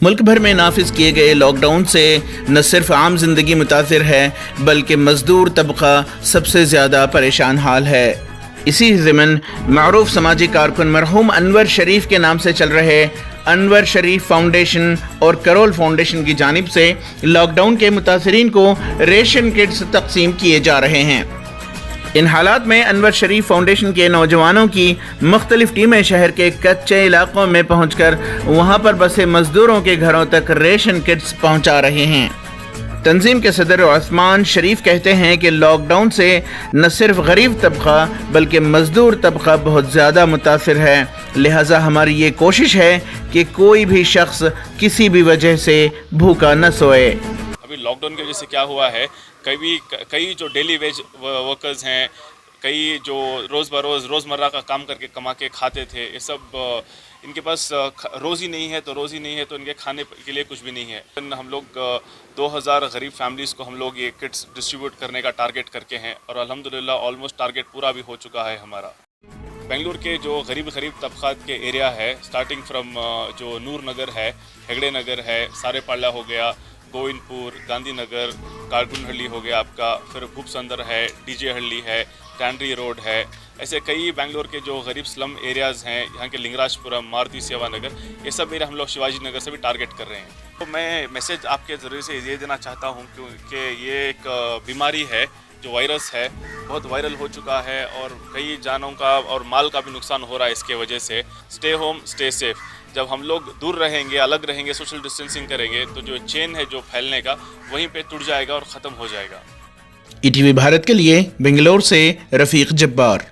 ملک بھر میں نافذ کیے گئے لاک ڈاؤن سے نہ صرف عام زندگی متاثر ہے بلکہ مزدور طبقہ سب سے زیادہ پریشان حال ہے۔ اسی ضمن معروف سماجی کارکن مرحوم انور شریف کے نام سے چل رہے انور شریف فاؤنڈیشن اور کرول فاؤنڈیشن کی جانب سے لاک ڈاؤن کے متاثرین کو ریشن کٹس تقسیم کیے جا رہے ہیں۔ ان حالات میں انور شریف فاؤنڈیشن کے نوجوانوں کی مختلف ٹیمیں شہر کے کچے علاقوں میں پہنچ کر وہاں پر بسے مزدوروں کے گھروں تک ریشن کٹس پہنچا رہے ہیں۔ تنظیم کے صدر عثمان شریف کہتے ہیں کہ لاک ڈاؤن سے نہ صرف غریب طبقہ بلکہ مزدور طبقہ بہت زیادہ متاثر ہے، لہٰذا ہماری یہ کوشش ہے کہ کوئی بھی شخص کسی بھی وجہ سے بھوکا نہ سوئے۔ ابھی لاک ڈاؤن کی وجہ سے کیا ہوا ہے، کئی جو ڈیلی ویج ورکرز ہیں، کئی جو روزمرہ کا کام کر کے کما کے کھاتے تھے، یہ سب ان کے پاس روزی نہیں ہے تو ان کے کھانے کے لیے کچھ بھی نہیں ہے۔ ہم لوگ 2000 غریب فیملیز کو ہم لوگ یہ کٹس ڈسٹریبیوٹ کرنے کا ٹارگٹ کر کے ہیں اور الحمدللہ آلموسٹ ٹارگٹ پورا بھی ہو چکا ہے ہمارا۔ بنگلور کے جو غریب طبقات کے ایریا ہے، سٹارٹنگ فرام جو نور نگر ہے، ہیگڑے نگر ہے، سارے پاڑا ہو گیا، گووند پور، گاندھی نگر، کارگن ہلی ہو گیا آپ کا، پھر بھوپ سندر ہے، ڈی جے ہلی ہے، ٹینڈری روڈ ہے، ایسے کئی بنگلور کے جو غریب سلم ایریاز ہیں، یہاں کے لنگراج پورم، ماروتی سیوا نگر، یہ سب ایریا ہم لوگ شیواجی نگر سے بھی ٹارگٹ کر رہے ہیں۔ تو میں میسیج آپ کے ذریعے سے یہ دینا چاہتا ہوں کہ یہ ایک بیماری ہے جو وائرس ہے، بہت وائرل ہو چکا ہے اور کئی جانوں کا اور مال کا بھی نقصان ہو رہا ہے اس کے وجہ سے۔ Stay home, stay safe. جب ہم لوگ دور رہیں گے، الگ رہیں گے، سوشل ڈسٹینسنگ کریں گے تو جو چین ہے جو پھیلنے کا وہیں پہ ٹوٹ جائے گا اور ختم ہو جائے گا۔ ETV بھارت کے لیے بنگلور سے رفیق جبار۔